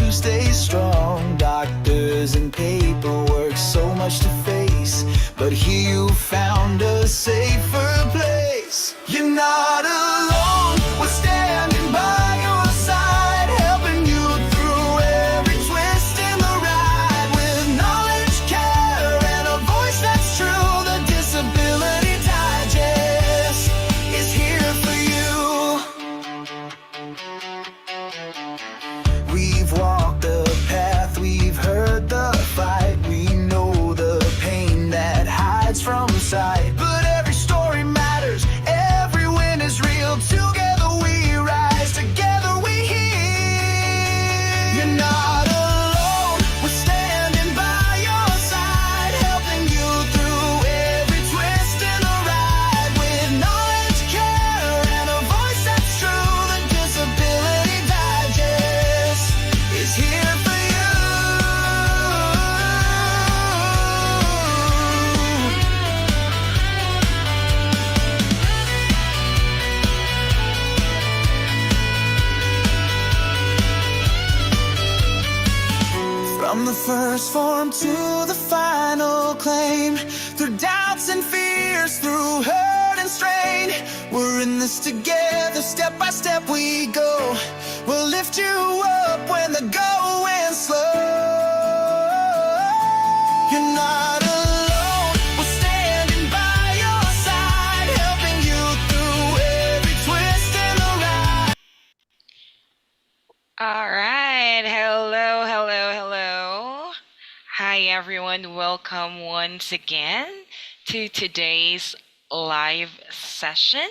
to stay strong. Doctors and paperwork, so much to face. But here you found a safer place. You're not alone, we're standing by your side, helping you through every twist in the ride. With knowledge, care, and a voice that's true, the Disability Digest is here for you. We've walked the path, we've heard the fight, we know the pain that hides from sight. But every story matters, every win is real. Together we rise, together we heal. You're not alone, we're standing by your side, helping you through every twist in the ride. With knowledge, care, and a voice that's true, the Disability Digest is here for you. From the first form to the final claim, through doubts and fears, through hurt and strain, we're in this together, step by step we go. We'll lift you up when the going's slow. You're not alone, we're standing by your side, helping you through every twist in the ride. All right. Hello, hello, hello. Hi, everyone. Welcome once again to today's live session.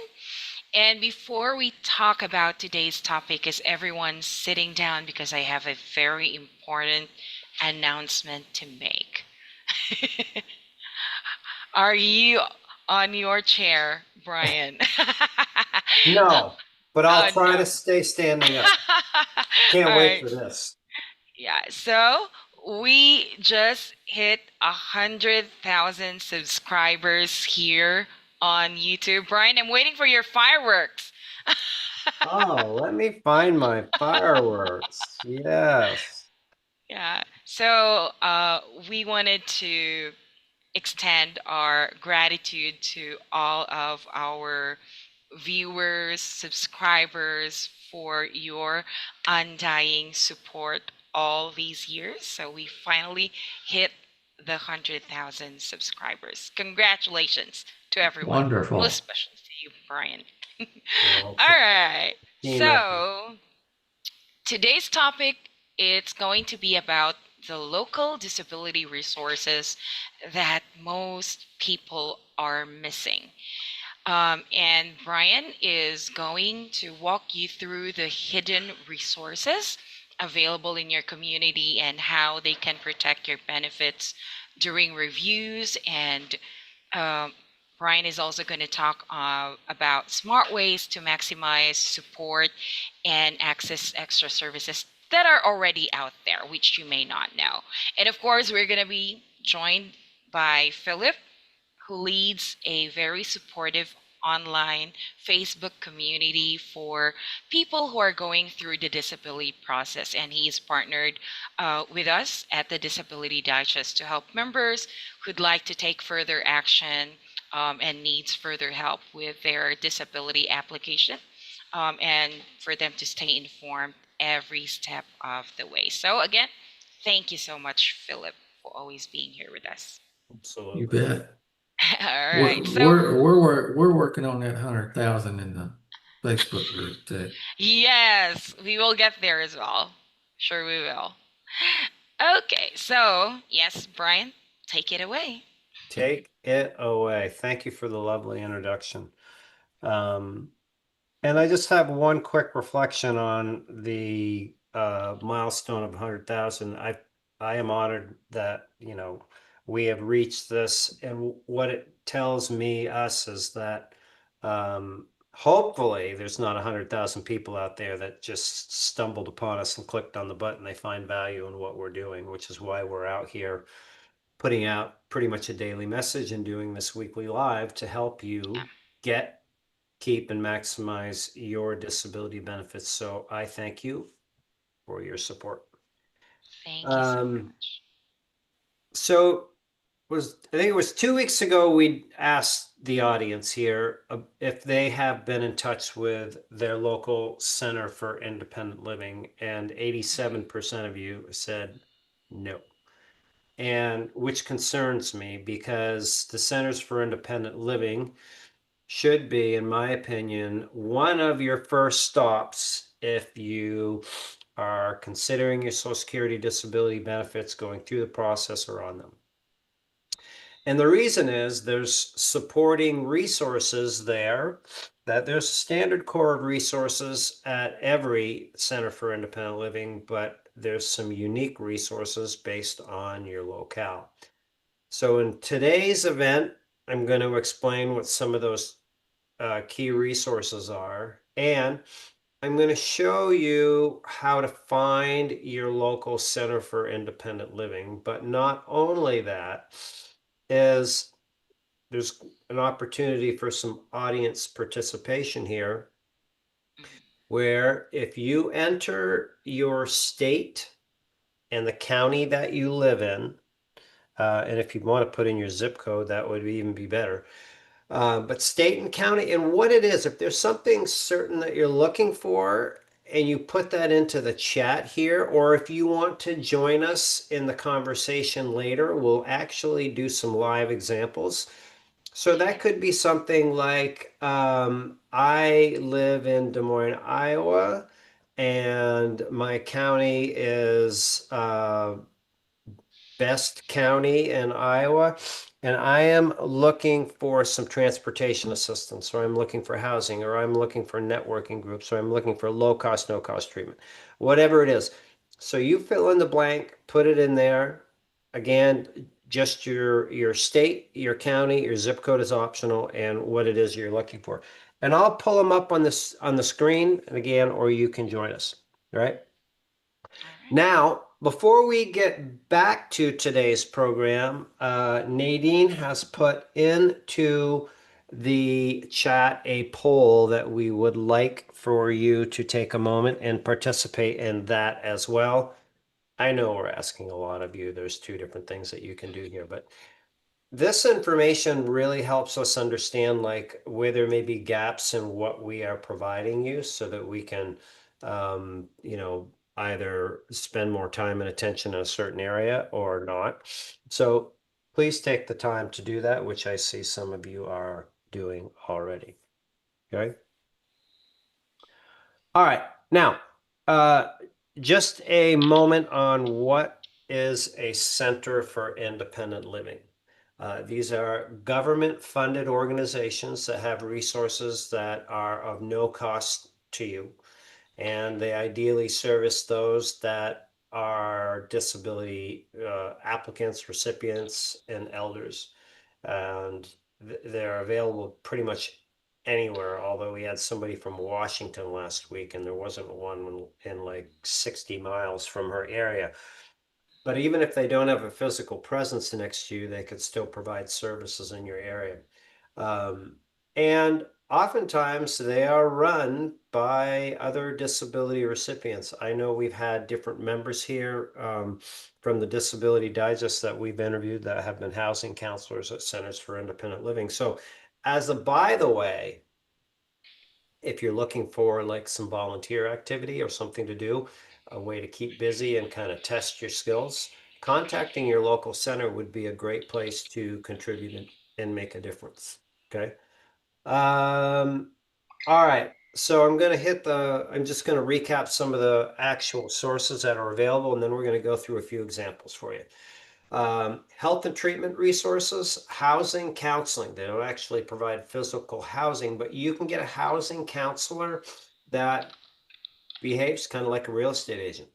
And before we talk about today's topic, is everyone sitting down because I have a very important announcement to make. Are you on your chair, Brian? No, but I'll try no. to stay standing up. Can't All wait right. for this. Yeah, so we just hit 100,000 subscribers here on YouTube. Brian, I'm waiting for your fireworks. Oh, let me find my fireworks. Yes. Yeah, so we wanted to extend our gratitude to all of our viewers, subscribers for your undying support all these years. So we finally hit the 100,000 subscribers. Congratulations to everyone. Wonderful. Most especially to you, Brian. Well, All right. team effort. So today's topic, it's going to be about the local disability resources that most people are missing. And Brian is going to walk you through the hidden resources available in your community and how they can protect your benefits during reviews. And Brian is also going to talk about smart ways to maximize support and access extra services that are already out there, which you may not know. And of course, we're going to be joined by Philip, who leads a very supportive online Facebook community for people who are going through the disability process. And he's partnered with us at the Disability Digest to help members who'd like to take further action and needs further help with their disability application, and for them to stay informed every step of the way. So again, thank you so much, Philip, for always being here with us. Absolutely. You bet. All right. We're working on that 100,000 in the Facebook group too. Yes, we will get there as well. Sure, we will. Okay, so yes, Brian, take it away. Take it away. Thank you for the lovely introduction. And I just have one quick reflection on the milestone of 100,000. I am honored that, we have reached this, and what it tells us is that hopefully there's not 100,000 people out there that just stumbled upon us and clicked on the button. They find value in what we're doing, which is why we're out here putting out pretty much a daily message and doing this weekly live to help you get, keep, and maximize your disability benefits. So I thank you for your support. Thank you so Um, much. so I think it was 2 weeks ago we asked the audience here if they have been in touch with their local Center for Independent Living, and 87% of you said no. And which concerns me because the Centers for Independent Living should be, in my opinion, one of your first stops if you are considering your Social Security disability benefits, going through the process or on them. And the reason is there's supporting resources there, that there's a standard core of resources at every Center for Independent Living, but there's some unique resources based on your locale. So in today's event, I'm going to explain what some of those key resources are, and I'm going to show you how to find your local Center for Independent Living. But not only that, is there's an opportunity for some audience participation here, Mhm. where if you enter your state and the county that you live in, and if you want to put in your zip code, that would even be better. But state and county, and what it is, if there's something certain that you're looking for, and you put that into the chat here, or if you want to join us in the conversation later, we'll actually do some live examples. So that could be something like I live in Des Moines, Iowa, and my county is Best County in Iowa, and I am looking for some transportation assistance, or I'm looking for housing, or I'm looking for networking groups, or I'm looking for low cost, no cost treatment, whatever it is. So you fill in the blank, put it in there. Again, just your state, your county, your zip code is optional, and what it is you're looking for. And I'll pull them up on this on the screen, and again, or you can join us. All right. All right. Now, before we get back to today's program, Nadine has put into the chat a poll that we would like for you to take a moment and participate in that as well. I know we're asking a lot of you. There's two different things that you can do here, but this information really helps us understand like where there may be gaps in what we are providing you so that we can either spend more time and attention in a certain area or not. So please take the time to do that, which I see some of you are doing already. Okay. All right. Now, uh, just a moment on what is a Center for Independent Living. These are government-funded organizations that have resources that are of no cost to you, and they ideally service those that are disability applicants, recipients, and elders. And they're available pretty much anywhere, although we had somebody from Washington last week and there wasn't one in like 60 miles from her area. But even if they don't have a physical presence next to you, they could still provide services in your area. And oftentimes they are run by other disability recipients. I know we've had different members here from the Disability Digest that we've interviewed that have been housing counselors at Centers for Independent Living. So as a by the way, if you're looking for like some volunteer activity or something to do, a way to keep busy and kind of test your skills, contacting your local center would be a great place to contribute and make a difference. Okay. All right. So I'm just going to recap some of the actual sources that are available, and then we're going to go through a few examples for you. Health and treatment resources, housing, counseling. They don't actually provide physical housing, but you can get a housing counselor that behaves kind of like a real estate agent.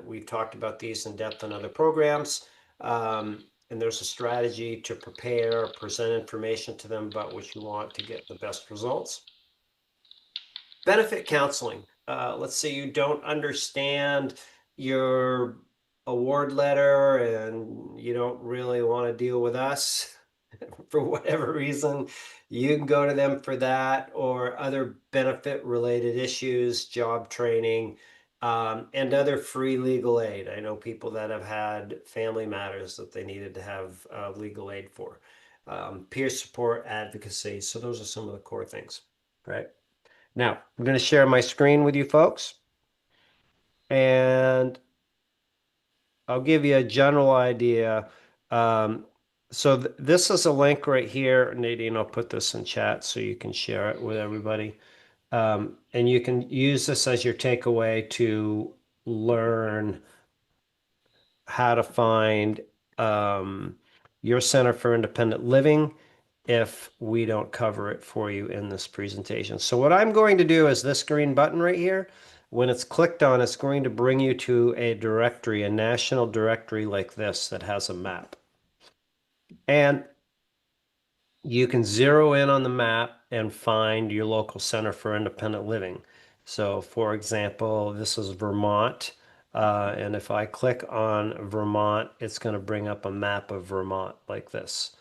We've talked about these in depth in other programs. And there's a strategy to prepare, present information to them about what you want to get the best results. Benefit counseling. Let's say you don't understand your award letter and you don't really want to deal with us for whatever reason. You can go to them for that or other benefit related issues, job training. and other free legal aid. I know people that have had family matters that they needed to have legal aid for. Peer support, advocacy. So those are some of the core things, right? Now, I'm going to share my screen with you folks, and I'll give you a general idea. So this is a link right here. Nadine, I'll put this in chat so you can share it with everybody. And you can use this as your takeaway to learn how to find your Center for Independent Living if we don't cover it for you in this presentation. So what I'm going to do is this green button right here. When it's clicked on, it's going to bring you to a directory, a national directory like this that has a map. And you can zero in on the map and find your local Center for Independent Living. So for example, this is Vermont. And if I click on Vermont, it's going to bring up a map of Vermont like this.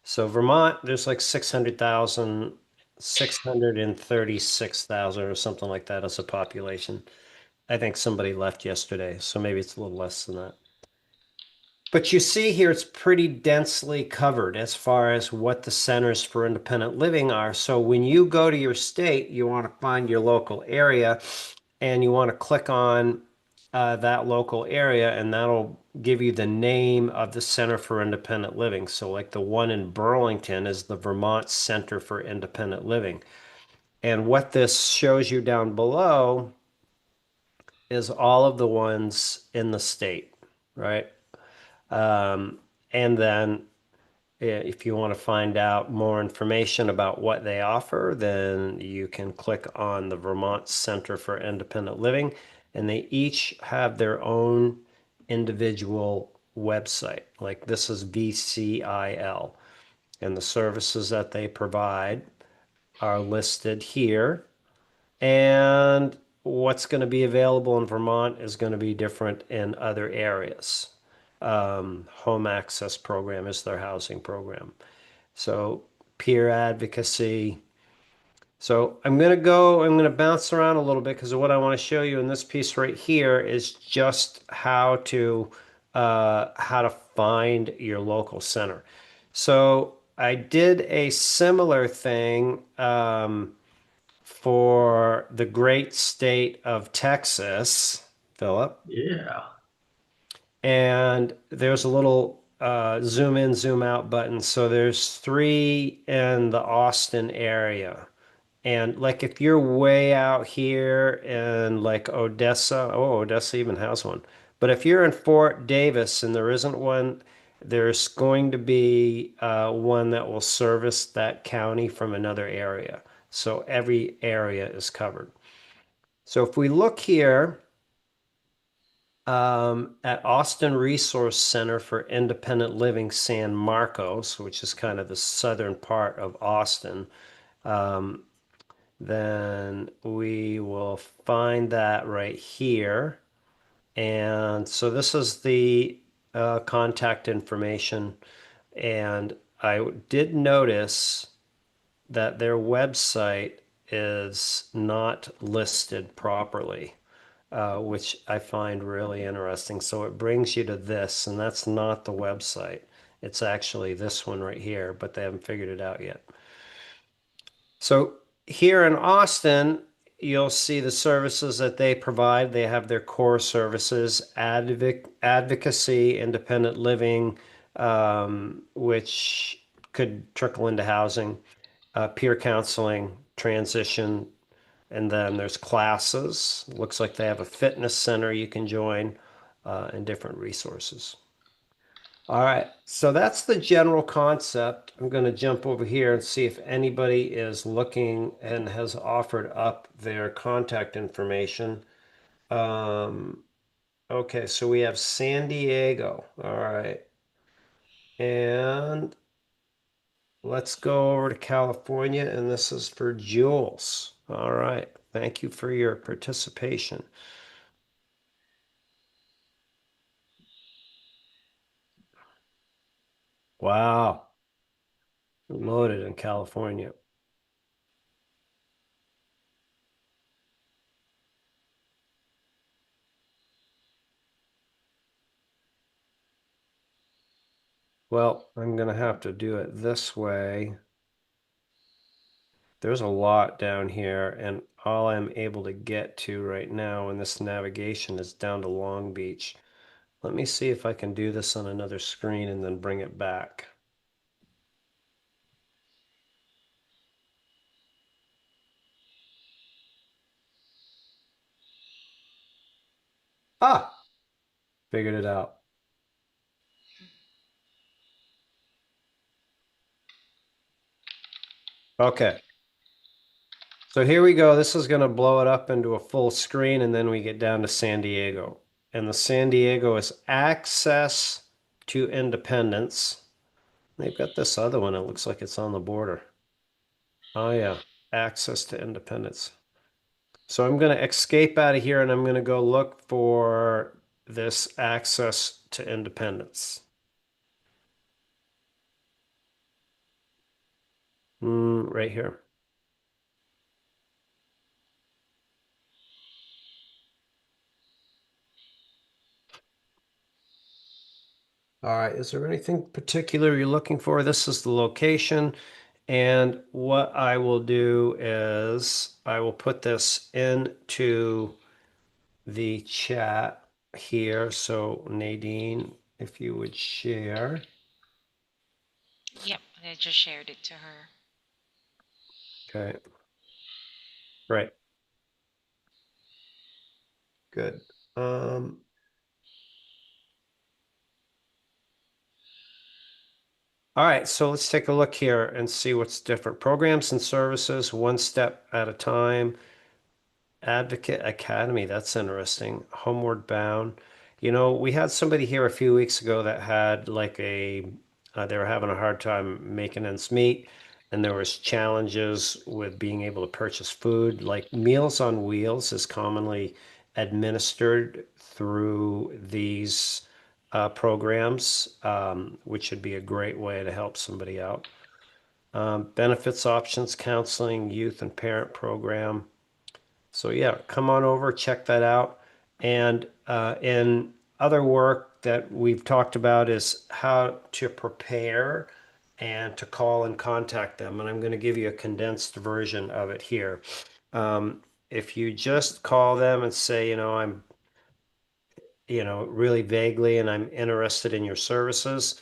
So Vermont, there's like 600,000, 636,000 or something like that as a population. I think somebody left yesterday, so maybe it's a little less than that. But you see here, it's pretty densely covered as far as what the centers for independent living are. So when you go to your state, you want to find your local area and you want to click on that local area, and that'll give you the name of the Center for Independent Living. So, like the one in Burlington is the Vermont Center for Independent Living. And what this shows you down below is all of the ones in the state, right? Um, and then if you want to find out more information about what they offer, then you can click on the Vermont Center for Independent Living, and they each have their own individual website. Like this is VCIL, and the services that they provide are listed here. And what's going to be available in Vermont is going to be different in other areas. Home access program is their housing program. So peer advocacy. So I'm going to bounce around a little bit because what I want to show you in this piece right here is just how to find your local center. So I did a similar thing for the great state of Texas, Philip. Yeah. And there's a little zoom in, zoom out button. So there's three in the Austin area. And like if you're way out here in like Odessa, oh, Odessa even has one. But if you're in Fort Davis and there isn't one, there's going to be one that will service that county from another area. So every area is covered. So if we look here, at Austin Resource Center for Independent Living San Marcos, which is kind of the southern part of Austin, um, then we will find that right here. And so this is the contact information. And I did notice that their website is not listed properly, which I find really interesting. So it brings you to this, and that's not the website. It's actually this one right here, but they haven't figured it out yet. So here in Austin, you'll see the services that they provide. They have their core services, advocacy, independent living, which could trickle into housing, peer counseling, transition, and then there's classes. Looks like they have a fitness center you can join, and different resources. All right, so that's the general concept. I'm going to jump over here and see if anybody is looking and has offered up their contact information. Okay, so we have San Diego. All right. And let's go over to California, and this is for Jules. All right. Thank you for your participation. Wow. Loaded in California. Well, I'm gonna have to do it this way. There's a lot down here, and all I'm able to get to right now in this navigation is down to Long Beach. Let me see if I can do this on another screen and then bring it back. Ah, figured it out. Okay. So here we go. This is going to blow it up into a full screen, and then we get down to San Diego. And the San Diego is access to independence. They've got this other one. It looks like it's on the border. Oh yeah, access to independence. So I'm going to escape out of here and I'm going to go look for this access to independence. Right here. All right, is there anything particular you're looking for? This is the location. And what I will do is I will put this into the chat here. So Nadine, if you would share. Yep, I just shared it to her. Okay. Right. Good. All right, so let's take a look here and see what's different. Programs and services, one step at a time. Advocate Academy, that's interesting. Homeward Bound. You know, we had somebody here a few weeks ago that had like they were having a hard time making ends meet, and there was challenges with being able to purchase food. Like Meals on Wheels is commonly administered through these programs, which would be a great way to help somebody out. Benefits options, counseling, youth and parent program. So yeah, come on over, check that out. And in other work that we've talked about is how to prepare and to call and contact them. And I'm going to give you a condensed version of it here. If you just call them and say, I'm, really vaguely, and I'm interested in your services,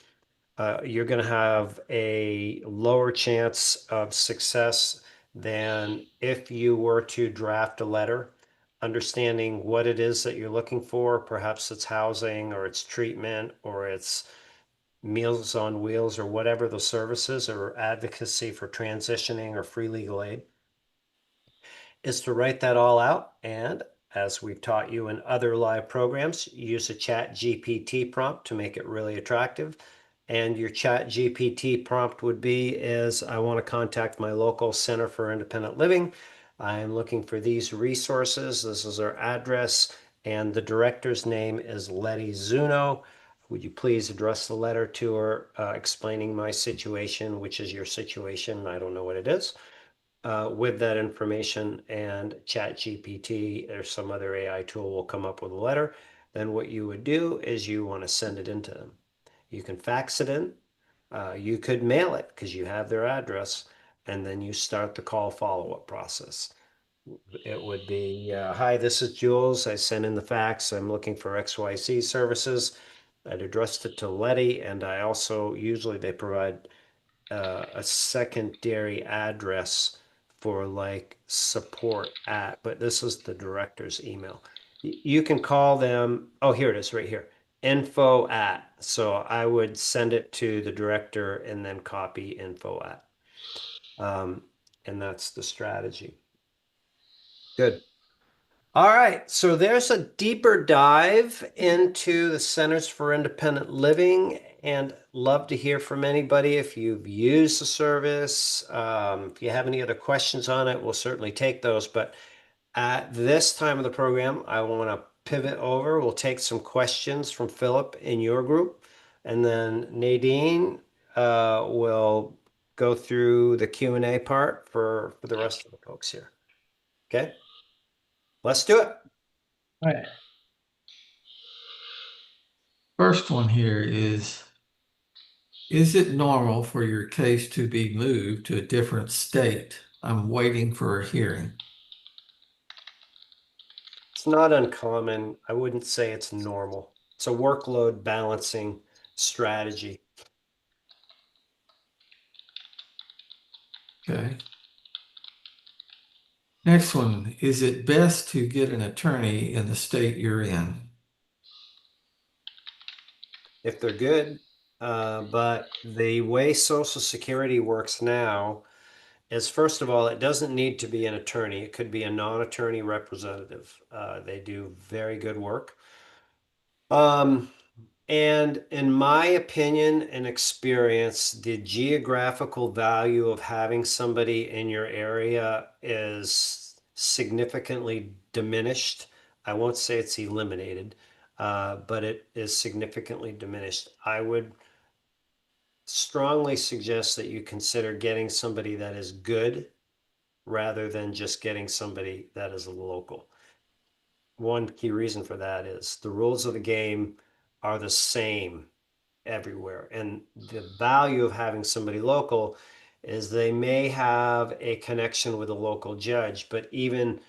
you're going to have a lower chance of success than if you were to draft a letter, understanding what it is that you're looking for. Perhaps it's housing, or it's treatment, or it's Meals on Wheels, or whatever the services, or advocacy for transitioning, or free legal aid, is to write that all out. And as we've taught you in other live programs, use a chat GPT prompt to make it really attractive. And your chat GPT prompt would be is, I want to contact my local Center for Independent Living. I'm looking for these resources. This is our address. And the director's name is Letty Zuno. Would you please address the letter to her, explaining my situation, which is your situation? I don't know what it is. With that information, and ChatGPT or some other AI tool will come up with a letter. Then what you would do is you want to send it into them. You can fax it in. You could mail it because you have their address, and then you start the call follow-up process. It would be, hi, this is Jules. I sent in the fax. I'm looking for XYZ services. I'd addressed it to Letty, and I also, usually they provide a secondary address for like support at, but this is the director's email. You can call them. Oh, here it is right here. Info at. So I would send it to the director and then copy info at. And that's the strategy. Good. All right, so there's a deeper dive into the Centers for Independent Living, and love to hear from anybody if you've used the service. If you have any other questions on it, we'll certainly take those. But at this time of the program, I want to pivot over. We'll take some questions from Philip in your group, and then Nadine will go through the Q&A part for the rest of the folks here. Okay, let's do it. All right. First one here is, Is it normal for your case to be moved to a different state? I'm waiting for a hearing. It's not uncommon. I wouldn't say it's normal. It's a workload balancing strategy. Okay. Next one, is it best to get an attorney in the state you're in? If they're good. But the way Social Security works now is, first of all, it doesn't need to be an attorney. It could be a non-attorney representative. They do very good work. Um, and in my opinion and experience, the geographical value of having somebody in your area is significantly diminished. I won't say it's eliminated, but it is significantly diminished. I would strongly suggest that you consider getting somebody that is good rather than just getting somebody that is a local. One key reason for that is the rules of the game are the same everywhere. And the value of having somebody local is they may have a connection with a local judge, but even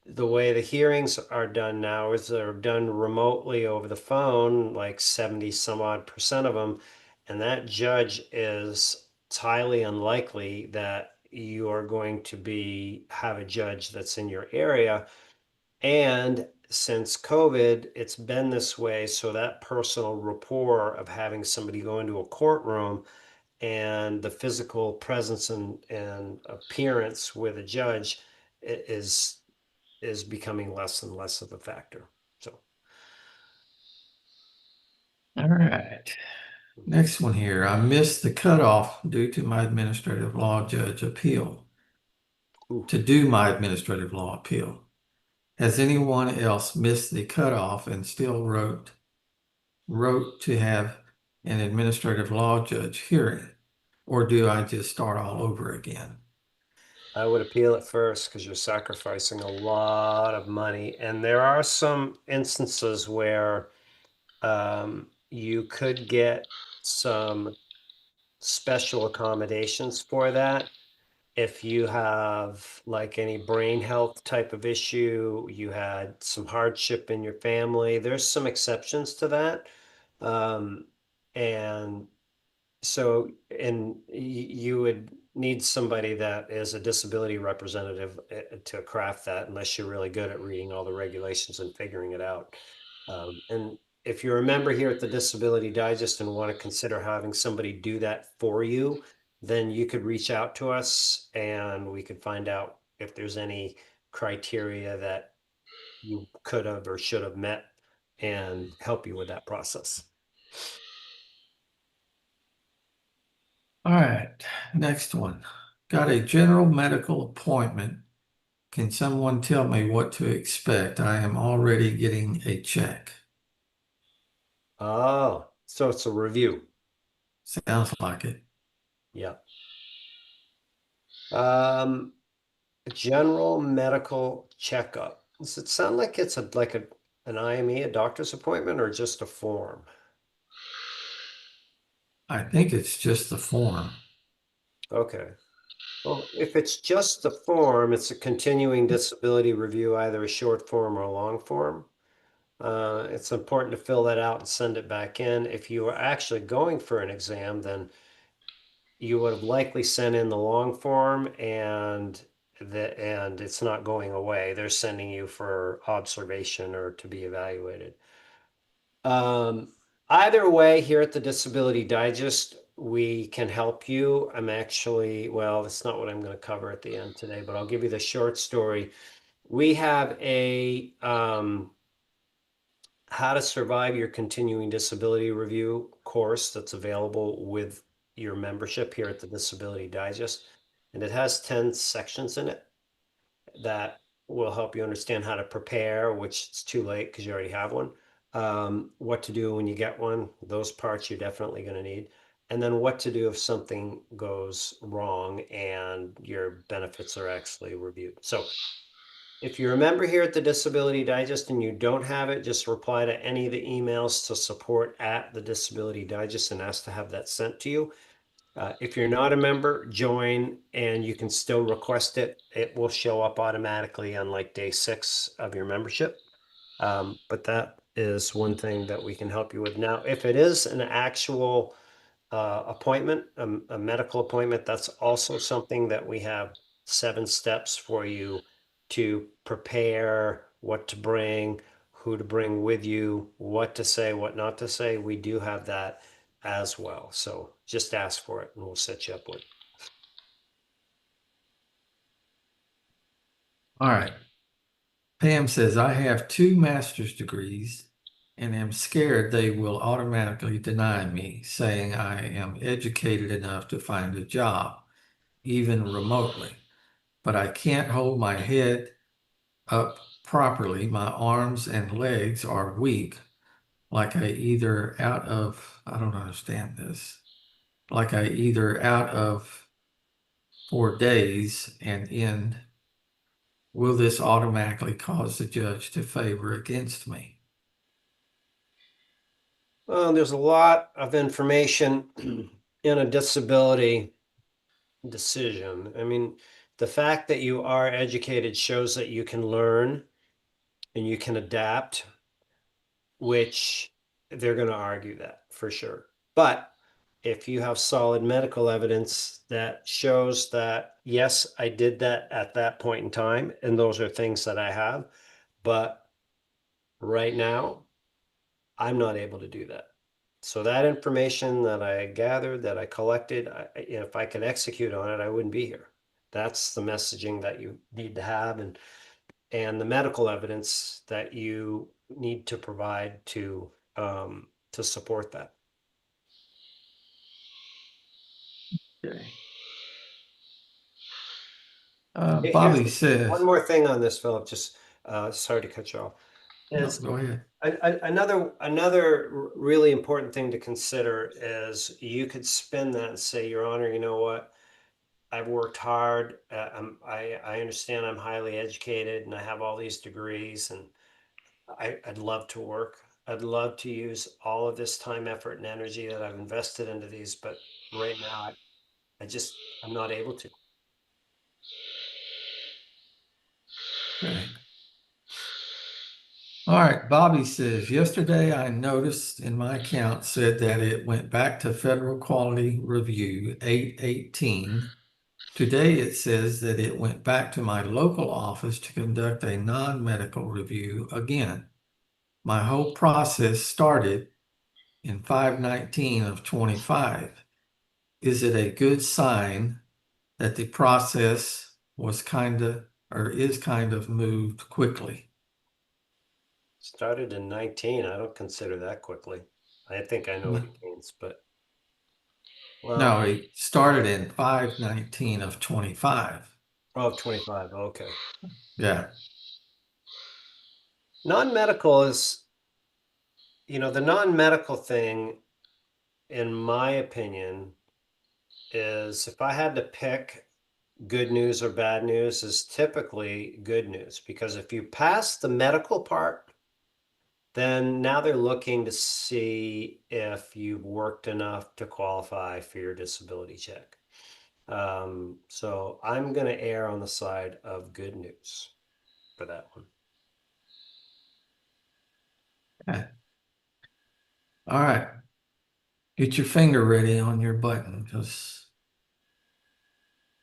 the way the hearings are done now is they're done remotely over the phone, like 70 some odd percent of them. And that judge it's highly unlikely that you are going to have a judge that's in your area. And since COVID, it's been this way. So that personal rapport of having somebody go into a courtroom and the physical presence and appearance with a judge is becoming less and less of a factor. So, All right. Next one here. I missed the cutoff due to my administrative law judge appeal. ooh, To do my administrative law appeal. Has anyone else missed the cutoff and still wrote to have an administrative law judge hearing? Or do I just start all over again? I would appeal it first because you're sacrificing a lot of money. And there are some instances where you could get some special accommodations for that. If you have like any brain health type of issue, you had some hardship in your family, there's some exceptions to that. Um, and so, and you would need somebody that is a disability representative to craft that, unless you're really good at reading all the regulations and figuring it out. And if you're a member here at the Disability Digest and want to consider having somebody do that for you, then you could reach out to us and we could find out if there's any criteria that you could have or should have met and help you with that process. All right, next one. Got a general medical appointment. Can someone tell me what to expect? I am already getting a check. Oh, so it's a review. Sounds like it. Yeah. Um, a general medical checkup. Does it sound like it's an IME, a doctor's appointment, or just a form? I think it's just the form. Okay. Well, if it's just the form, it's a continuing disability review, either a short form or a long form. It's important to fill that out and send it back in. If you are actually going for an exam, then you would have likely sent in the long form and it's not going away. They're sending you for observation or to be evaluated. Either way, here at the Disability Digest, we can help you. Well, that's not what I'm going to cover at the end today, but I'll give you the short story. We have a how to survive your continuing disability review course that's available with your membership here at the Disability Digest. And it has 10 sections in it that will help you understand how to prepare, which it's too late because you already have one. What to do when you get one, those parts you're definitely going to need. And then what to do if something goes wrong and your benefits are actually reviewed. So If you remember here at the Disability Digest and you don't have it, just reply to any of the emails to support at the Disability Digest and ask to have that sent to you. If you're not a member, join and you can still request it. It will show up automatically on like day 6 of your membership. But that is one thing that we can help you with. Now, if it is an actual appointment, a medical appointment, that's also something that we have 7 steps for you to prepare, what to bring, who to bring with you, what to say, what not to say. We do have that as well. So just ask for it and we'll set you up with. All right. Pam says, I have 2 master's degrees and am scared they will automatically deny me, saying I am educated enough to find a job, even remotely. But I can't hold my head up properly. My arms and legs are weak, like I don't understand this, like I either out of for days and end. Will this automatically cause the judge to favor against me? Well, there's a lot of information in a disability decision. I mean, the fact that you are educated shows that you can learn and you can adapt, which they're going to argue that for sure. But if you have solid medical evidence that shows that, yes, I did that at that point in time, and those are things that I have, but right now, I'm not able to do that. So that information that I gathered, that I collected, if I could execute on it, I wouldn't be here. That's the messaging that you need to have and the medical evidence that you need to provide to support that. Okay. Here's Bobby one says, more thing on this, Philip, just sorry to cut you off. no, Is go ahead. another really important thing to consider is you could spin that and say, Your Honor, you know what? I've worked hard. I understand I'm highly educated and I have all these degrees and I'd love to work. I'd love to use all of this time, effort, and energy that I've invested into these, but right now I'm not able to. Okay. All right. Bobby says, yesterday I noticed in my account said that it went back to Federal Quality Review 818. Today it says that it went back to my local office to conduct a non-medical review again. My whole process started in 519 of 25. Is it a good sign that the process was is kind of moved quickly? Started in 19. I don't consider that quickly. I think I know what No, he means, but well, no, it started in 519 of 25. oh, 25. Okay. Yeah. Non-medical is, the non-medical thing, in my opinion, is if I had to pick good news or bad news, is typically good news because if you pass the medical part, then now they're looking to see if you've worked enough to qualify for your disability check. So I'm going to err on the side of good news for that one. Okay. All right. Get your finger ready on your button because,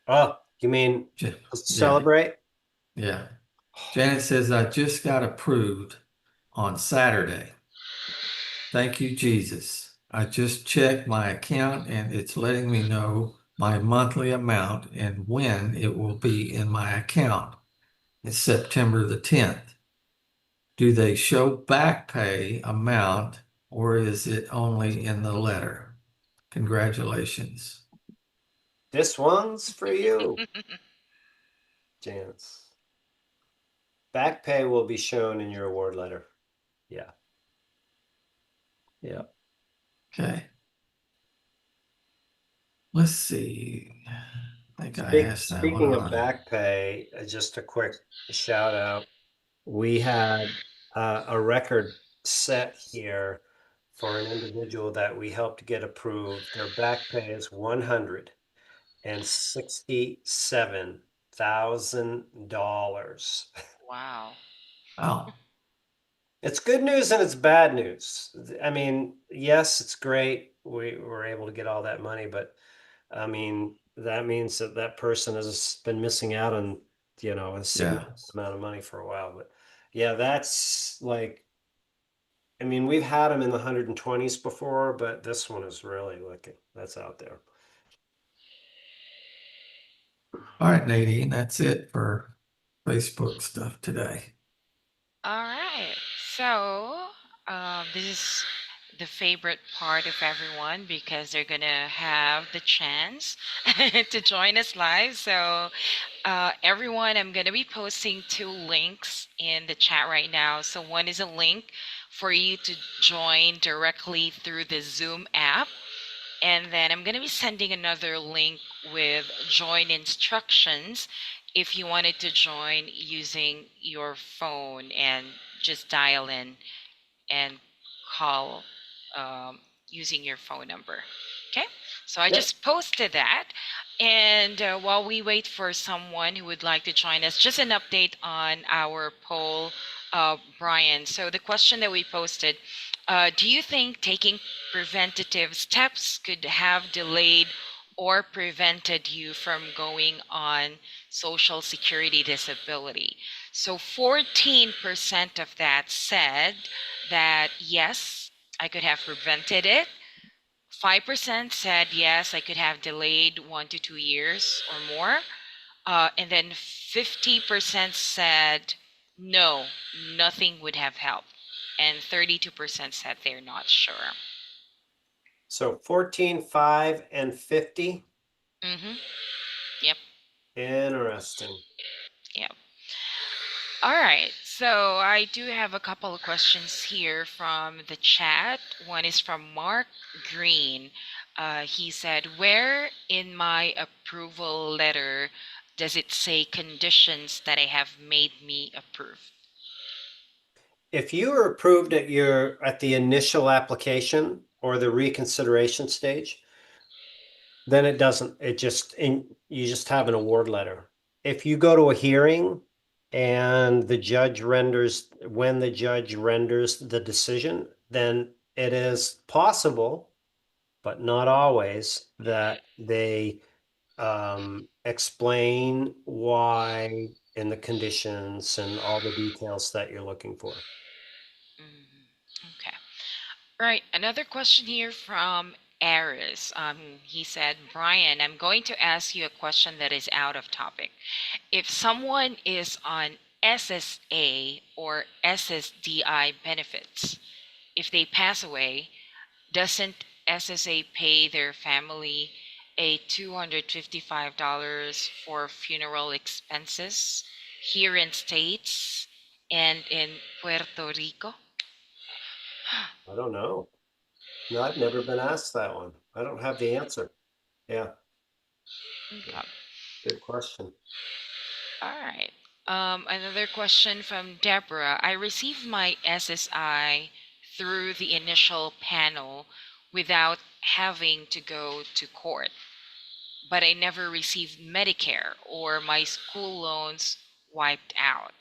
Oh, you mean yeah, celebrate? yeah. Janet says, I just got approved on Saturday. Thank you, Jesus. I just checked my account and it's letting me know my monthly amount and when it will be in my account. It's September the 10th. Do they show back pay amount or is it only in the letter? Congratulations. This one's for you, Janice. Back pay will be shown in your award letter. Yeah. Yeah. Okay. Let's see. think I asked that one Speaking of already. back pay, just a quick shout out. We had a record set here for an individual that we helped get approved. Their back pay is $167,000. Wow. Oh, It's good news and it's bad news. I mean, yes, it's great. We were able to get all that money, but I mean, that means that that person has been missing out on, a yeah. significant amount of money for a while. But yeah, that's like, I mean, we've had them in the 120s before, but this one is really looking, that's out there. All right, Nadine, that's it for Facebook stuff today. All right. So, this is the favorite part of everyone because they're going to have the chance to join us live. So, everyone, I'm going to be posting 2 links in the chat right now. So, one is a link for you to join directly through the Zoom app. And then I'm going to be sending another link with join instructions if you wanted to join using your phone and just dial in and call um, using your phone number. Okay, so I Yep. just posted that. And while we wait for someone who would like to join us, just an update on our poll, Brian. So the question that we posted, do you think taking preventative steps could have delayed or prevented you from going on Social Security disability? So 14% of that said that yes, I could have prevented it. 5% said yes, I could have delayed 1 to 2 years or more. And then 50% said no, nothing would have helped. And 32% said they're not sure. So 14, 5, and 50. Mm-hmm. Yep. Interesting. Yep. All right, so I do have a couple of questions here from the chat. One is from Mark Green. He said, where in my approval letter does it say conditions that I have made me approve? If you were approved at the initial application or the reconsideration stage, then it doesn't, you just have an award letter. If you go to a hearing and when the judge renders the decision, then it is possible, but not always, that they explain why and the conditions and all the details that you're looking for. Okay. All right, another question here from Aris. He said, Brian, I'm going to ask you a question that is out of topic. If someone is on SSA or SSDI benefits, if they pass away, doesn't SSA pay their family a $255 for funeral expenses here in States and in Puerto Rico? I don't know. No, I've never been asked that one. I don't have the answer. Yeah, Okay. good question. All right. Another question from Deborah. I received my SSI through the initial panel without having to go to court, but I never received Medicare or my school loans wiped out.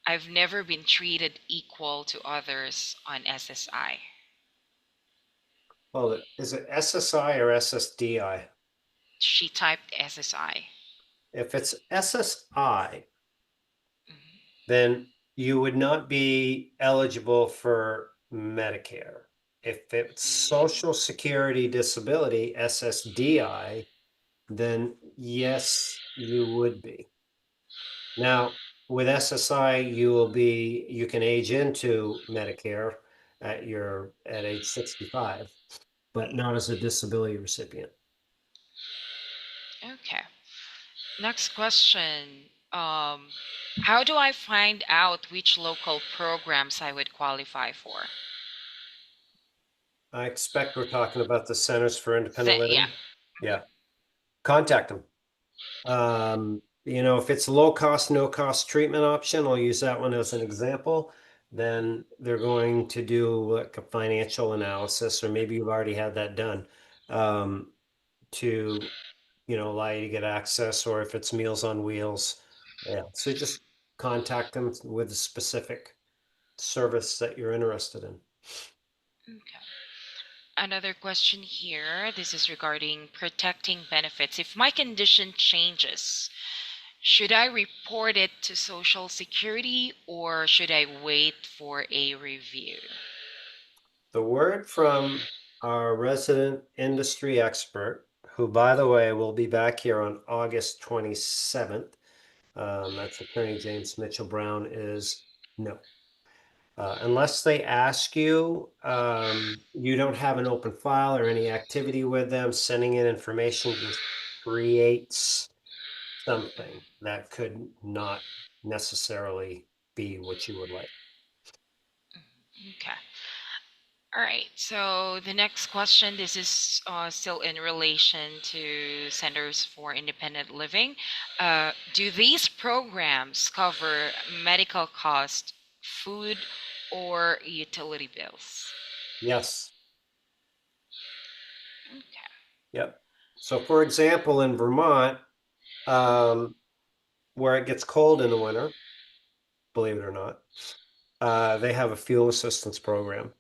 I've never been treated equal to others on SSI. Well, is it SSI or SSDI? She typed SSI. If it's SSI, Mhm. then you would not be eligible for Medicare. If it's Social Security Disability, SSDI, then yes, you would be. Now, with SSI, you can age into Medicare at age 65, but not as a disability recipient. Okay. Next question. How do I find out which local programs I would qualify for? I expect we're talking about the Centers for Independent Yeah. Living. Yeah, contact them. If it's a low cost, no cost treatment option, I'll use that one as an example. Then they're going to do like a financial analysis, or maybe you've already had that done, to, allow you to get access, or if it's Meals on Wheels. Yeah. So just contact them with a specific service that you're interested in. Okay. Another question here. This is regarding protecting benefits. If my condition changes, should I report it to Social Security or should I wait for a review? The word from our resident industry expert, who, by the way, will be back here on August 27th, that's Attorney James Mitchell Brown, is no. Unless they ask you, you don't have an open file or any activity with them, sending in information just creates something that could not necessarily be what you would like. Okay. All right. So the next question, this is still in relation to Centers for Independent Living. Do these programs cover medical cost, food, or utility bills? Yes. Okay. Yep. So for example, in Vermont, um, where it gets cold in the winter, believe it or not, they have a fuel assistance program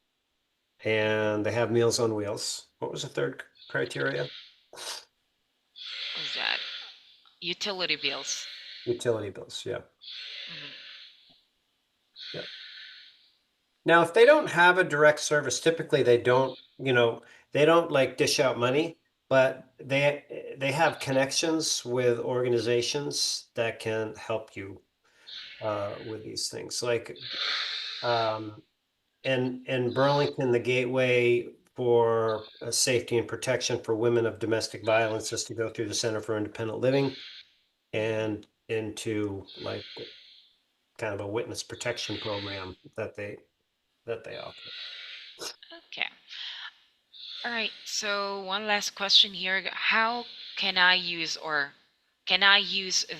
and they have Meals on Wheels. What was the third criteria? Is that utility bills? Utility bills. Yeah. Mhm. Yeah. Now, if they don't have a direct service, typically they don't like dish out money, but they have connections with organizations that can help you with these things. Like um, in Burlington, the gateway for safety and protection for women of domestic violence is to go through the Center for Independent Living and into like kind of a witness protection program that they offer. Okay. All right. So one last question here. How can I use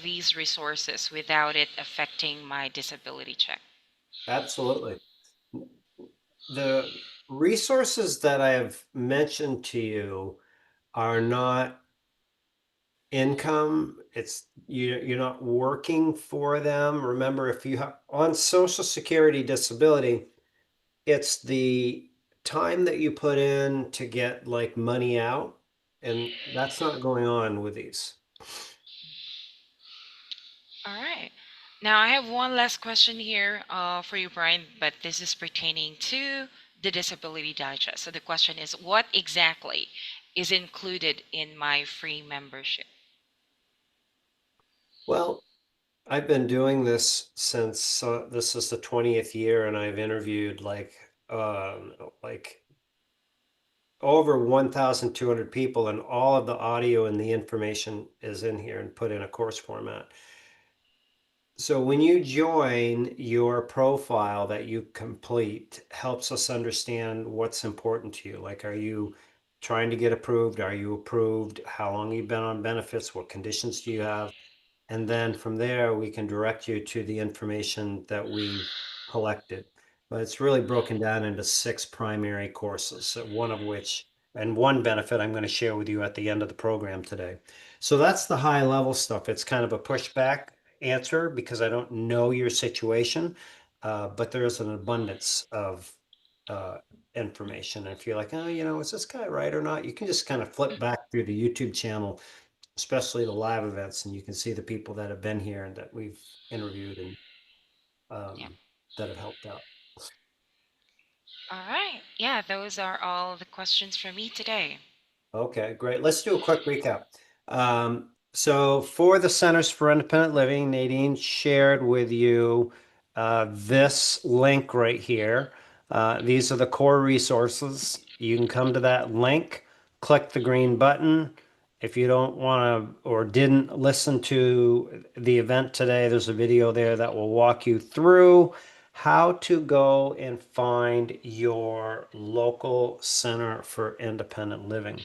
these resources without it affecting my disability check? Absolutely. The resources that I have mentioned to you are not income. You're not working for them. Remember, if you have on Social Security disability, it's the time that you put in to get like money out, and that's not going on with these. All right. Now I have one last question here for you, Brian, but this is pertaining to the Disability Digest. So the question is, what exactly is included in my free membership? Well, I've been doing this since this is the 20th year, and I've interviewed like over 1,200 people, and all of the audio and the information is in here and put in a course format. So when you join, your profile that you complete helps us understand what's important to you. Like, are you trying to get approved? Are you approved? How long you've been on benefits? What conditions do you have? And then from there, we can direct you to the information that we collected. But it's really broken down into 6 primary courses, one of which, and one benefit I'm going to share with you at the end of the program today. So that's the high level stuff. It's kind of a pushback answer because I don't know your situation, but there is an abundance of uh, information. And if you're like, oh, is this guy right or not? You can just kind of flip back through the YouTube channel, especially the live events, and you can see the people that have been here and that we've interviewed and Yeah. that have helped out. All right. Yeah, those are all the questions for me today. Okay, great. Let's do a quick recap. So for the Centers for Independent Living, Nadine shared with you this link right here. These are the core resources. You can come to that link, click the green button. If you don't want to or didn't listen to the event today, there's a video there that will walk you through how to go and find your local Center for Independent Living.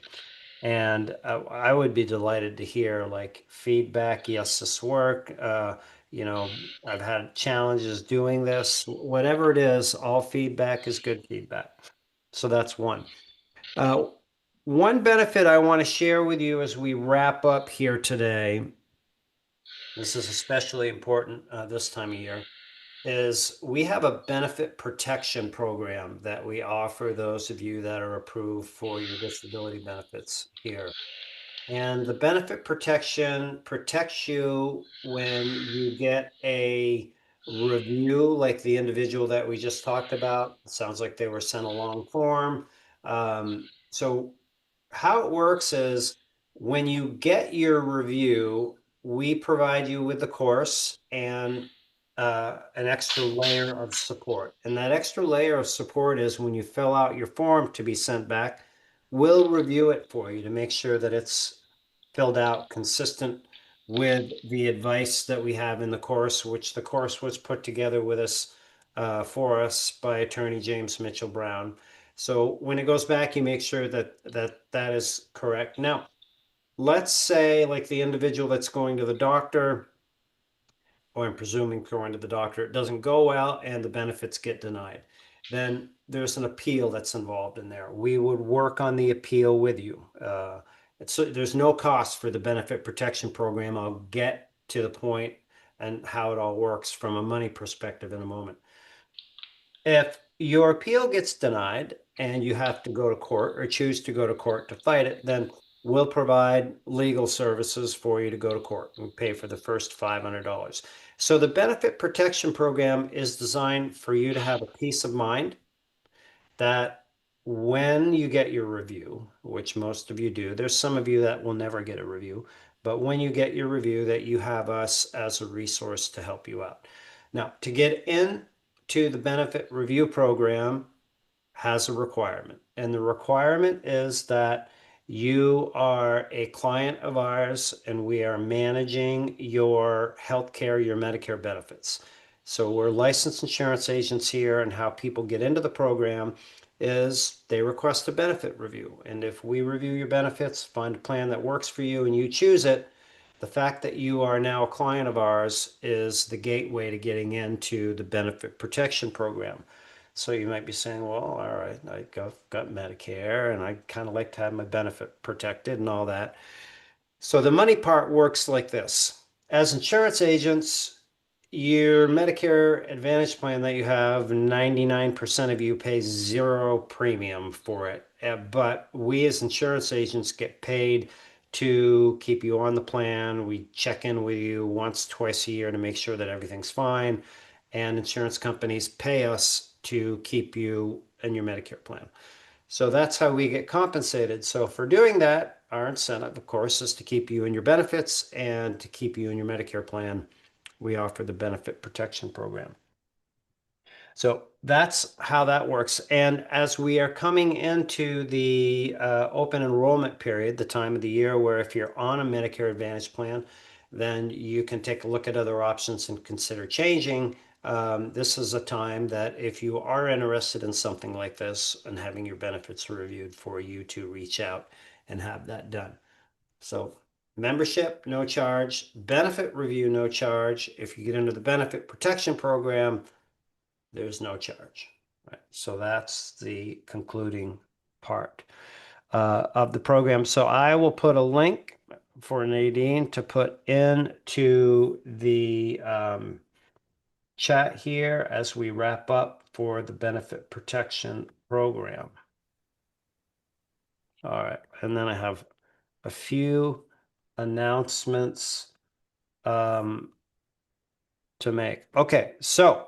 And I would be delighted to hear like feedback. Yes, this work. I've had challenges doing this. Whatever it is, all feedback is good feedback. So that's one. Uh, One benefit I want to share with you as we wrap up here today, this is especially important this time of year, is we have a benefit protection program that we offer those of you that are approved for your disability benefits here. And the benefit protection protects you when you get a review, like the individual that we just talked about. It sounds like they were sent a long form. So how it works is when you get your review, we provide you with the course and an extra layer of support. And that extra layer of support is when you fill out your form to be sent back, we'll review it for you to make sure that it's filled out consistent with the advice that we have in the course, which the course was put together with us for us by attorney James Mitchell Brown. So when it goes back, you make sure that is correct. Now, let's say like the individual that's going to the doctor, or I'm presuming going to the doctor, it doesn't go well and the benefits get denied. Then there's an appeal that's involved in there. We would work on the appeal with you. There's no cost for the benefit protection program. I'll get to the point and how it all works from a money perspective in a moment. If your appeal gets denied and you have to go to court or choose to go to court to fight it, then we'll provide legal services for you to go to court and pay for the first $500. So the benefit protection program is designed for you to have a peace of mind that when you get your review, which most of you do, there's some of you that will never get a review, but when you get your review, that you have us as a resource to help you out. Now, to get into the benefit review program has a requirement, and the requirement is that you are a client of ours and we are managing your healthcare, your Medicare benefits. So we're licensed insurance agents here, and how people get into the program is they request a benefit review. And if we review your benefits, find a plan that works for you, and you choose it, the fact that you are now a client of ours is the gateway to getting into the benefit protection program. So you might be saying, well, all right, I got Medicare and I kind of like to have my benefit protected and all that. So the money part works like this. As insurance agents, your Medicare Advantage plan that you have, 99% of you pay zero premium for it. But we as insurance agents get paid to keep you on the plan. We check in with you once, twice a year to make sure that everything's fine. And insurance companies pay us to keep you in your Medicare plan. So that's how we get compensated. So for doing that, our incentive, of course, is to keep you in your benefits and to keep you in your Medicare plan. We offer the benefit protection program. So that's how that works. And as we are coming into the open enrollment period, the time of the year where if you're on a Medicare Advantage plan, then you can take a look at other options and consider changing. This is a time that if you are interested in something like this and having your benefits reviewed, for you to reach out and have that done. So membership, no charge. Benefit review, no charge. If you get into the benefit protection program, there's no charge. Right. So that's the concluding part of the program. So I will put a link for Nadine to put into the chat here as we wrap up for the benefit protection program. All right. And then I have a few announcements to make. Okay. So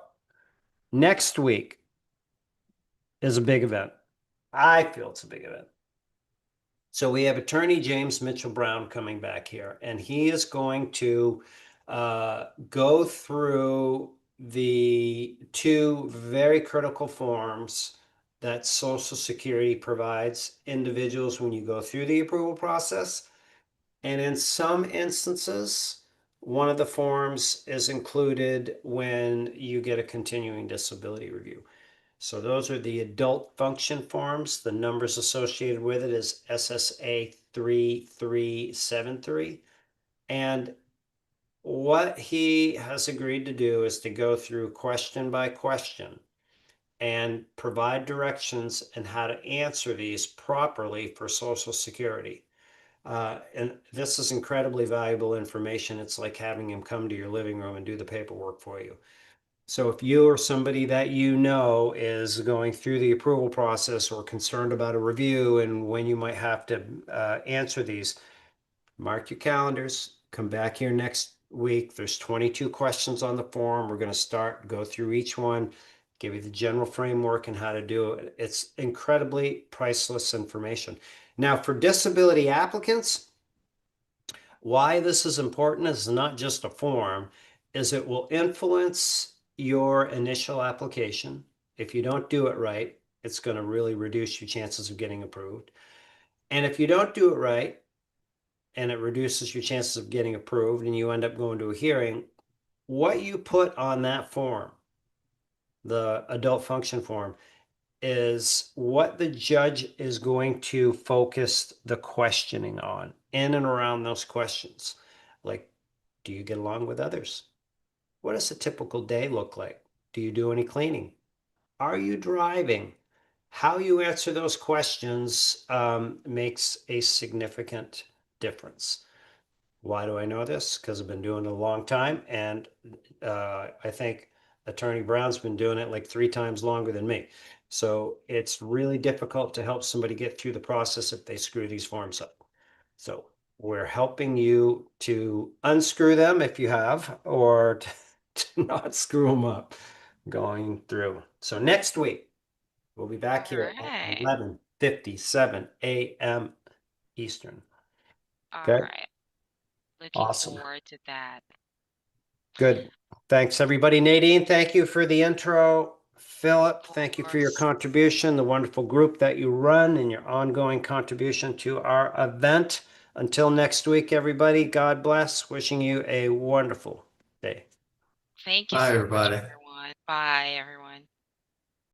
next week is a big event. I feel it's a big event. So we have attorney James Mitchell Brown coming back here, and he is going to go through the two very critical forms that Social Security provides individuals when you go through the approval process. And in some instances, one of the forms is included when you get a continuing disability review. So those are the adult function forms. The numbers associated with it is SSA 3373. And what he has agreed to do is to go through question by question and provide directions on how to answer these properly for Social Security. And this is incredibly valuable information. It's like having him come to your living room and do the paperwork for you. So if you or somebody that you know is going through the approval process or concerned about a review and when you might have to answer these, mark your calendars, come back here next week. There's 22 questions on the form. We're going to go through each one, give you the general framework and how to do it. It's incredibly priceless information. Now, for disability applicants, why this is important is not just a form, is it will influence your initial application. If you don't do it right, it's going to really reduce your chances of getting approved. And if you don't do it right, and it reduces your chances of getting approved and you end up going to a hearing, what you put on that form, the adult function form, is what the judge is going to focus the questioning on in and around those questions. Like, do you get along with others? What does a typical day look like? Do you do any cleaning? Are you driving? How you answer those questions makes a significant difference. Why do I know this? Because I've been doing it a long time, and I think Attorney Brown's been doing it like 3 times longer than me. So it's really difficult to help somebody get through the process if they screw these forms up. So we're helping you to unscrew them if you have, or to not screw them up going through. So next week, we'll be back All here at right. 11:57 a.m. Eastern. All Okay, right. Looking awesome. forward to that. Good. Thanks, everybody. Nadine, thank you for the intro. Philip, Of thank you for your course. contribution, the wonderful group that you run, and your ongoing contribution to our event. Until next week, everybody, God bless. Wishing you a wonderful day. Thank you Bye, so much, everybody. everyone. Bye, everyone.